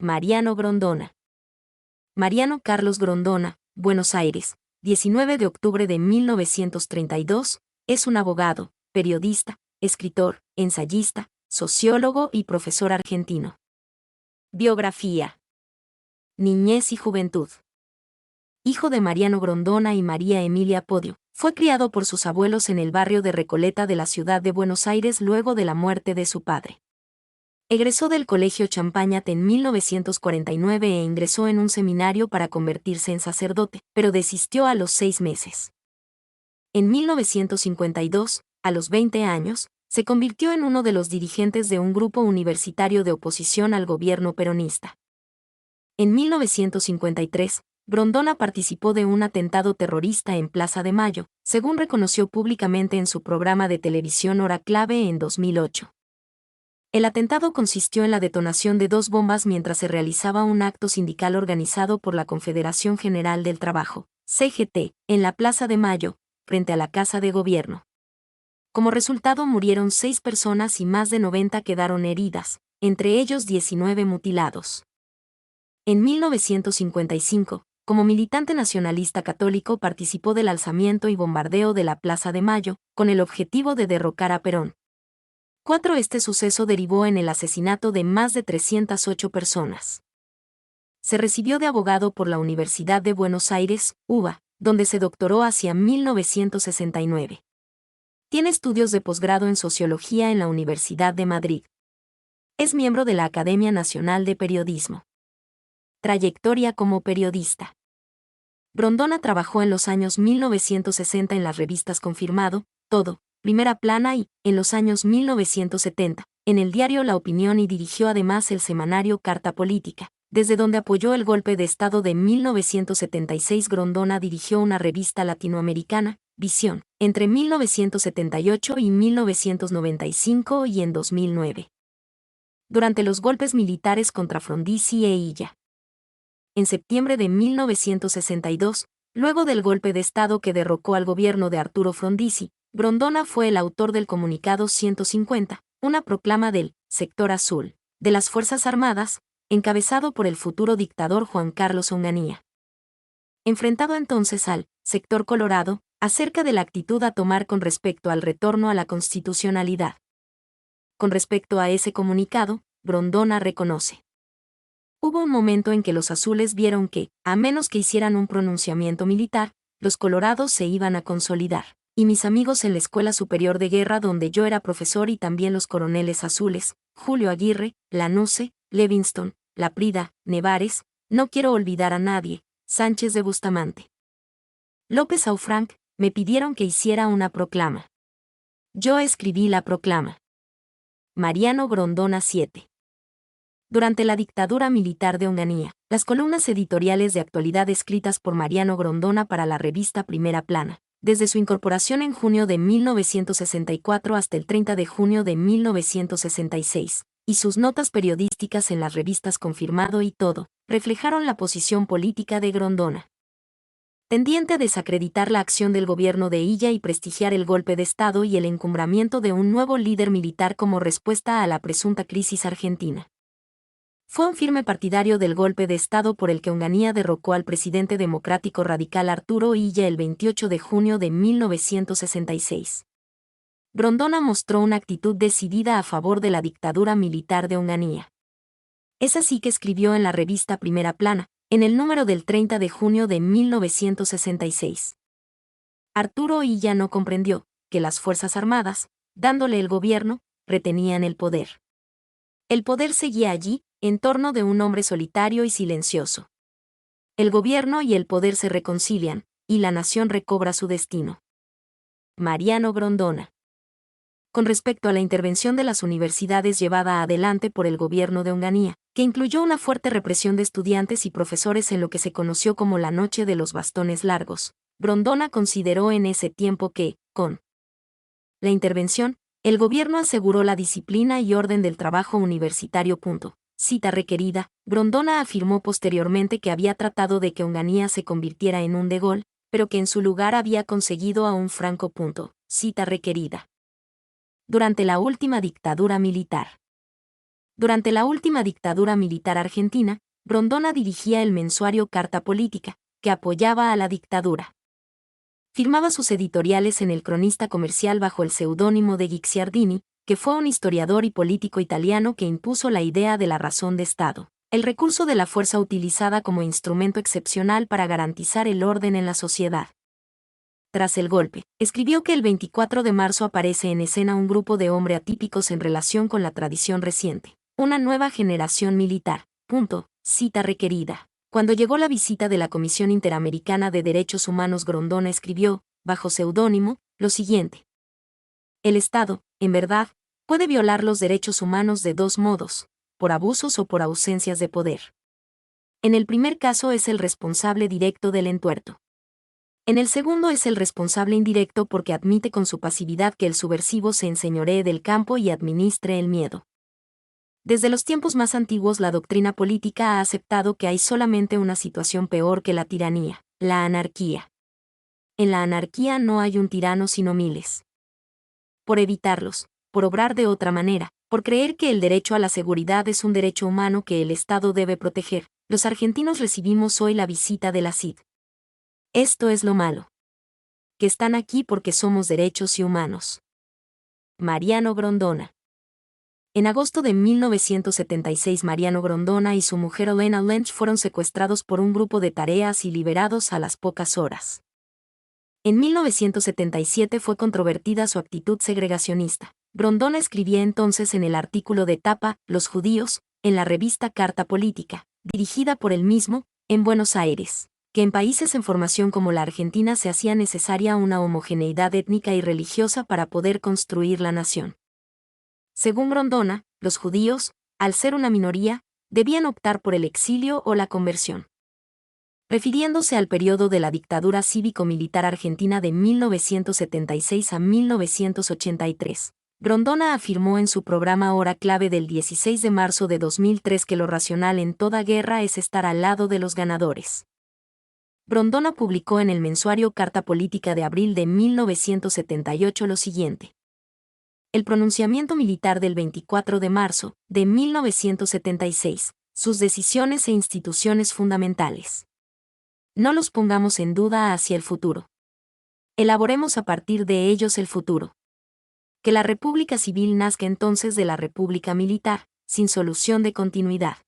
Mariano Grondona. Mariano Carlos Grondona, Buenos Aires, 19 de octubre de 1932, es un abogado, periodista, escritor, ensayista, sociólogo y profesor argentino. Biografía. Niñez y juventud. Hijo de Mariano Grondona y María Emilia Podio, fue criado por sus abuelos en el barrio de Recoleta de la ciudad de Buenos Aires luego de la muerte de su padre. Egresó del Colegio Champagnat en 1949 e ingresó en un seminario para convertirse en sacerdote, pero desistió a los 6 meses. En 1952, a los 20 años, se convirtió en uno de los dirigentes de un grupo universitario de oposición al gobierno peronista. En 1953, Grondona participó de un atentado terrorista en Plaza de Mayo, según reconoció públicamente en su programa de televisión Hora Clave en 2008. El atentado consistió en la detonación de 2 bombas mientras se realizaba un acto sindical organizado por la Confederación General del Trabajo, CGT, en la Plaza de Mayo, frente a la Casa de Gobierno. Como resultado murieron 6 personas y más de 90 quedaron heridas, entre ellos 19 mutilados. En 1955, como militante nacionalista católico participó del alzamiento y bombardeo de la Plaza de Mayo, con el objetivo de derrocar a Perón. Este suceso derivó en el asesinato de más de 308 personas. Se recibió de abogado por la Universidad de Buenos Aires, UBA, donde se doctoró hacia 1969. Tiene estudios de posgrado en Sociología en la Universidad de Madrid. Es miembro de la Academia Nacional de Periodismo. Trayectoria como periodista. Grondona trabajó en los años 1960 en las revistas Confirmado, Todo, Primera Plana y, en los años 1970, en el diario La Opinión y dirigió además el semanario Carta Política, desde donde apoyó el golpe de Estado de 1976. Grondona dirigió una revista latinoamericana, Visión, entre 1978 y 1995 y en 2009. Durante los golpes militares contra Frondizi e Illa. En septiembre de 1962, luego del golpe de Estado que derrocó al gobierno de Arturo Frondizi, Grondona fue el autor del Comunicado 150, una proclama del Sector Azul, de las Fuerzas Armadas, encabezado por el futuro dictador Juan Carlos Onganía. Enfrentado entonces al Sector Colorado, acerca de la actitud a tomar con respecto al retorno a la constitucionalidad. Con respecto a ese comunicado, Grondona reconoce. Hubo un momento en que los azules vieron que, a menos que hicieran un pronunciamiento militar, los colorados se iban a consolidar. Y mis amigos en la Escuela Superior de Guerra donde yo era profesor y también los coroneles azules, Julio Aguirre, Lanusse, Levingston, Laprida, Nevares, no quiero olvidar a nadie, Sánchez de Bustamante. López Aufranc, me pidieron que hiciera una proclama. Yo escribí la proclama. Mariano Grondona 7. Durante la dictadura militar de Onganía, las columnas editoriales de actualidad escritas por Mariano Grondona para la revista Primera Plana, desde su incorporación en junio de 1964 hasta el 30 de junio de 1966, y sus notas periodísticas en las revistas Confirmado y Todo, reflejaron la posición política de Grondona, tendiente a desacreditar la acción del gobierno de Illa y prestigiar el golpe de Estado y el encumbramiento de un nuevo líder militar como respuesta a la presunta crisis argentina. Fue un firme partidario del golpe de Estado por el que Onganía derrocó al presidente democrático radical Arturo Illa el 28 de junio de 1966. Grondona mostró una actitud decidida a favor de la dictadura militar de Onganía. Es así que escribió en la revista Primera Plana, en el número del 30 de junio de 1966. Arturo Illa no comprendió que las Fuerzas Armadas, dándole el gobierno, retenían el poder. El poder seguía allí, en torno de un hombre solitario y silencioso. El gobierno y el poder se reconcilian, y la nación recobra su destino. Mariano Grondona. Con respecto a la intervención de las universidades llevada adelante por el gobierno de Onganía, que incluyó una fuerte represión de estudiantes y profesores en lo que se conoció como la Noche de los Bastones Largos, Grondona consideró en ese tiempo que, con la intervención, el gobierno aseguró la disciplina y orden del trabajo universitario. Cita requerida, Grondona afirmó posteriormente que había tratado de que Onganía se convirtiera en un De Gaulle, pero que en su lugar había conseguido a un Franco. Cita requerida. Durante la última dictadura militar. Durante la última dictadura militar argentina, Grondona dirigía el mensuario Carta Política, que apoyaba a la dictadura. Firmaba sus editoriales en El Cronista Comercial bajo el seudónimo de Guicciardini, que fue un historiador y político italiano que impuso la idea de la razón de Estado, el recurso de la fuerza utilizada como instrumento excepcional para garantizar el orden en la sociedad. Tras el golpe, escribió que el 24 de marzo aparece en escena un grupo de hombres atípicos en relación con la tradición reciente, una nueva generación militar. Cita requerida. Cuando llegó la visita de la Comisión Interamericana de Derechos Humanos, Grondona escribió, bajo seudónimo, lo siguiente. El Estado, en verdad, puede violar los derechos humanos de dos modos, por abusos o por ausencias de poder. En el primer caso es el responsable directo del entuerto. En el segundo es el responsable indirecto porque admite con su pasividad que el subversivo se enseñoree del campo y administre el miedo. Desde los tiempos más antiguos la doctrina política ha aceptado que hay solamente una situación peor que la tiranía, la anarquía. En la anarquía no hay un tirano sino miles. Por evitarlos, por obrar de otra manera, por creer que el derecho a la seguridad es un derecho humano que el Estado debe proteger, los argentinos recibimos hoy la visita de la CID. Esto es lo malo. Que están aquí porque somos derechos y humanos. Mariano Grondona. En agosto de 1976 Mariano Grondona y su mujer Elena Lynch fueron secuestrados por un grupo de tareas y liberados a las pocas horas. En 1977 fue controvertida su actitud segregacionista. Grondona escribía entonces en el artículo de tapa, Los judíos, en la revista Carta Política, dirigida por él mismo, en Buenos Aires, que en países en formación como la Argentina se hacía necesaria una homogeneidad étnica y religiosa para poder construir la nación. Según Grondona, los judíos, al ser una minoría, debían optar por el exilio o la conversión. Refiriéndose al periodo de la dictadura cívico-militar argentina de 1976 a 1983, Grondona afirmó en su programa Hora Clave del 16 de marzo de 2003 que lo racional en toda guerra es estar al lado de los ganadores. Grondona publicó en el mensuario Carta Política de abril de 1978 lo siguiente. El pronunciamiento militar del 24 de marzo de 1976, sus decisiones e instituciones fundamentales. No los pongamos en duda hacia el futuro. Elaboremos a partir de ellos el futuro. Que la República Civil nazca entonces de la República Militar, sin solución de continuidad.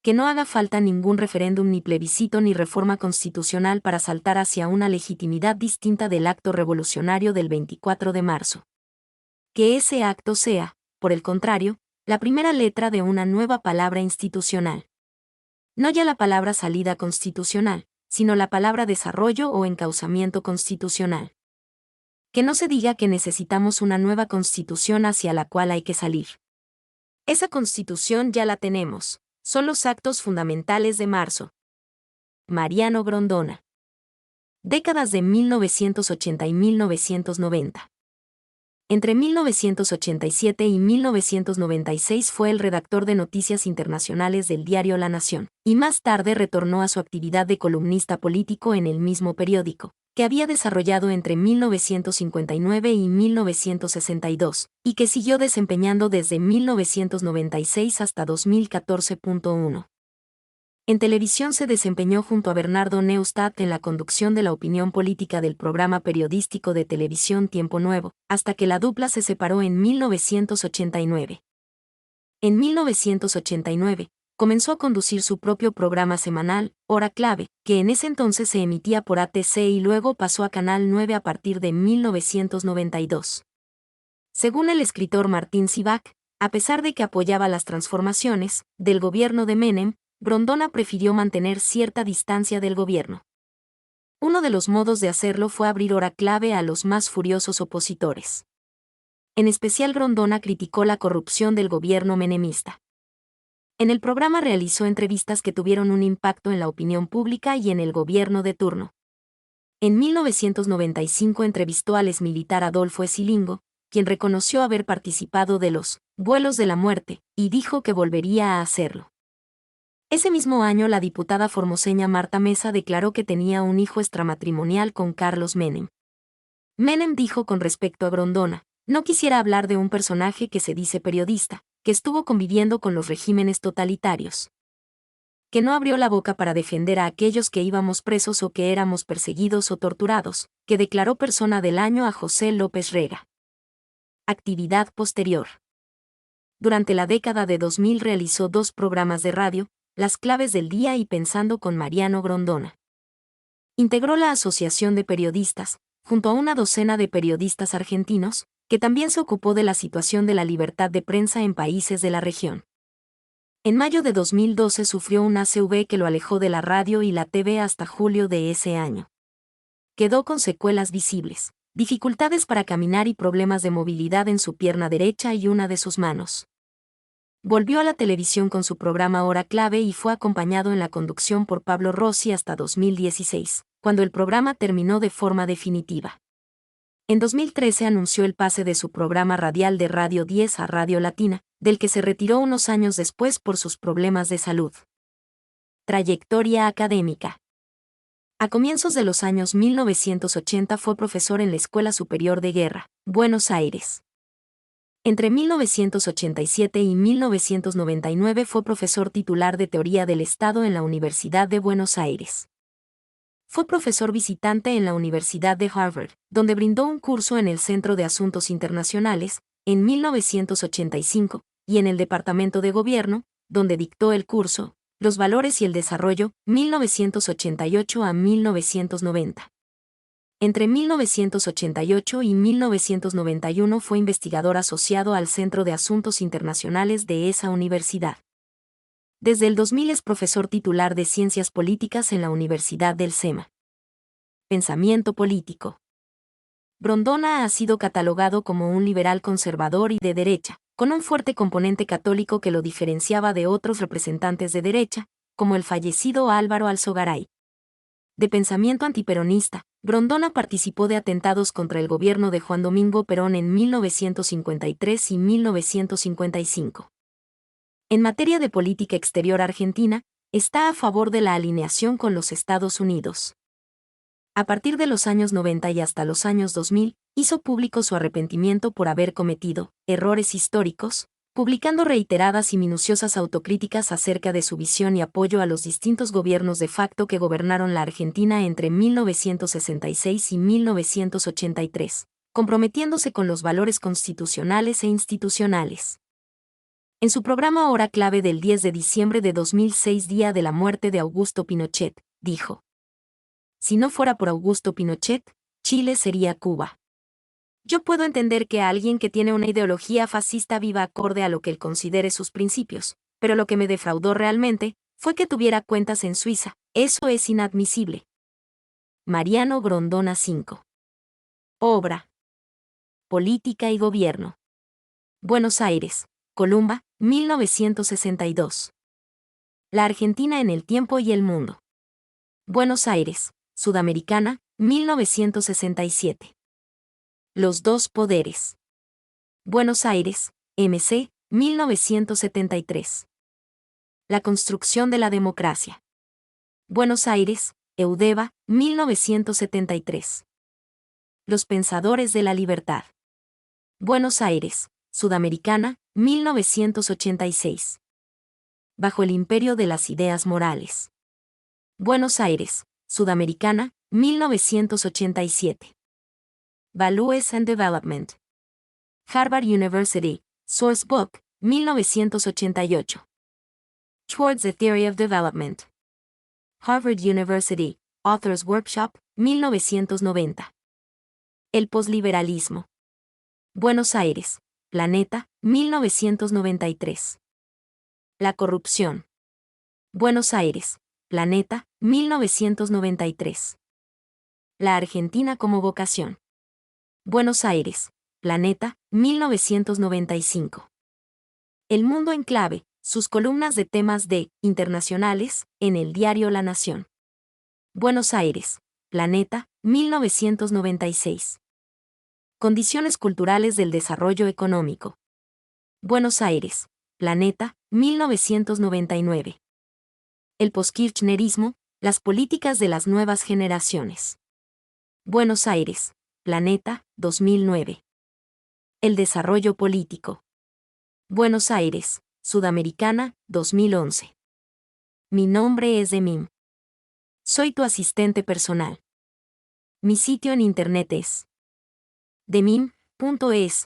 Que no haga falta ningún referéndum ni plebiscito ni reforma constitucional para saltar hacia una legitimidad distinta del acto revolucionario del 24 de marzo. Que ese acto sea, por el contrario, la primera letra de una nueva palabra institucional. No ya la palabra salida constitucional, sino la palabra desarrollo o encauzamiento constitucional. Que no se diga que necesitamos una nueva constitución hacia la cual hay que salir. Esa constitución ya la tenemos, son los actos fundamentales de marzo. Mariano Grondona. Décadas de 1980 y 1990. Entre 1987 y 1996 fue el redactor de noticias internacionales del diario La Nación, y más tarde retornó a su actividad de columnista político en el mismo periódico, que había desarrollado entre 1959 y 1962, y que siguió desempeñando desde 1996 hasta 2014.1. En televisión se desempeñó junto a Bernardo Neustadt en la conducción de la opinión política del programa periodístico de televisión Tiempo Nuevo, hasta que la dupla se separó en 1989. En 1989, comenzó a conducir su propio programa semanal, Hora Clave, que en ese entonces se emitía por ATC y luego pasó a Canal 9 a partir de 1992. Según el escritor Martín Sivak, a pesar de que apoyaba las transformaciones del gobierno de Menem, Grondona prefirió mantener cierta distancia del gobierno. Uno de los modos de hacerlo fue abrir Hora Clave a los más furiosos opositores. En especial Grondona criticó la corrupción del gobierno menemista. En el programa realizó entrevistas que tuvieron un impacto en la opinión pública y en el gobierno de turno. En 1995 entrevistó al exmilitar Adolfo Esilingo, quien reconoció haber participado de los vuelos de la muerte, y dijo que volvería a hacerlo. Ese mismo año la diputada formoseña Marta Mesa declaró que tenía un hijo extramatrimonial con Carlos Menem. Menem dijo con respecto a Grondona, no quisiera hablar de un personaje que se dice periodista, que estuvo conviviendo con los regímenes totalitarios, que no abrió la boca para defender a aquellos que íbamos presos o que éramos perseguidos o torturados, que declaró persona del año a José López Rega. Actividad posterior. Durante la década de 2000 realizó 2 programas de radio, Las Claves del Día y Pensando con Mariano Grondona. Integró la Asociación de Periodistas, junto a una docena de periodistas argentinos, que también se ocupó de la situación de la libertad de prensa en países de la región. En mayo de 2012 sufrió un ACV que lo alejó de la radio y la TV hasta julio de ese año. Quedó con secuelas visibles, dificultades para caminar y problemas de movilidad en su pierna derecha y una de sus manos. Volvió a la televisión con su programa Hora Clave y fue acompañado en la conducción por Pablo Rossi hasta 2016, cuando el programa terminó de forma definitiva. En 2013 anunció el pase de su programa radial de Radio 10 a Radio Latina, del que se retiró unos años después por sus problemas de salud. Trayectoria académica. A comienzos de los años 1980 fue profesor en la Escuela Superior de Guerra, Buenos Aires. Entre 1987 y 1999 fue profesor titular de Teoría del Estado en la Universidad de Buenos Aires. Fue profesor visitante en la Universidad de Harvard, donde brindó un curso en el Centro de Asuntos Internacionales, en 1985, y en el Departamento de Gobierno, donde dictó el curso Los Valores y el Desarrollo, 1988 a 1990. Entre 1988 y 1991 fue investigador asociado al Centro de Asuntos Internacionales de esa universidad. Desde el 2000 es profesor titular de Ciencias Políticas en la Universidad del SEMA. Pensamiento político. Grondona ha sido catalogado como un liberal conservador y de derecha, con un fuerte componente católico que lo diferenciaba de otros representantes de derecha, como el fallecido Álvaro Alzogaray. De pensamiento antiperonista, Grondona participó de atentados contra el gobierno de Juan Domingo Perón en 1953 y 1955. En materia de política exterior argentina, está a favor de la alineación con los Estados Unidos. A partir de los años 90 y hasta los años 2000, hizo público su arrepentimiento por haber cometido errores históricos, publicando reiteradas y minuciosas autocríticas acerca de su visión y apoyo a los distintos gobiernos de facto que gobernaron la Argentina entre 1966 y 1983, comprometiéndose con los valores constitucionales e institucionales. En su programa Hora Clave del 10 de diciembre de 2006, día de la muerte de Augusto Pinochet, dijo: "Si no fuera por Augusto Pinochet, Chile sería Cuba. Yo puedo entender que alguien que tiene una ideología fascista viva acorde a lo que él considere sus principios, pero lo que me defraudó realmente fue que tuviera cuentas en Suiza. Eso es inadmisible". Mariano Grondona 5. Obra. Política y Gobierno. Buenos Aires, Columba, 1962. La Argentina en el tiempo y el mundo. Buenos Aires, Sudamericana, 1967. Los dos poderes. Buenos Aires, MC, 1973. La construcción de la democracia. Buenos Aires, Eudeva, 1973. Los pensadores de la libertad. Buenos Aires, Sudamericana, 1986. Bajo el imperio de las ideas morales. Buenos Aires, Sudamericana, 1987. Values and Development. Harvard University, Sourcebook, 1988. Towards the Theory of Development. Harvard University, Authors Workshop, 1990. El posliberalismo. Buenos Aires, Planeta, 1993. La corrupción. Buenos Aires, Planeta, 1993. La Argentina como vocación. Buenos Aires, Planeta, 1995. El mundo en clave, sus columnas de temas de internacionales, en el diario La Nación. Buenos Aires, Planeta, 1996. Condiciones culturales del desarrollo económico. Buenos Aires, Planeta, 1999. El postkirchnerismo, las políticas de las nuevas generaciones. Buenos Aires, Planeta, 2009. El desarrollo político. Buenos Aires, Sudamericana, 2011. Mi nombre es Demim. Soy tu asistente personal. Mi sitio en internet es demim.es.tl.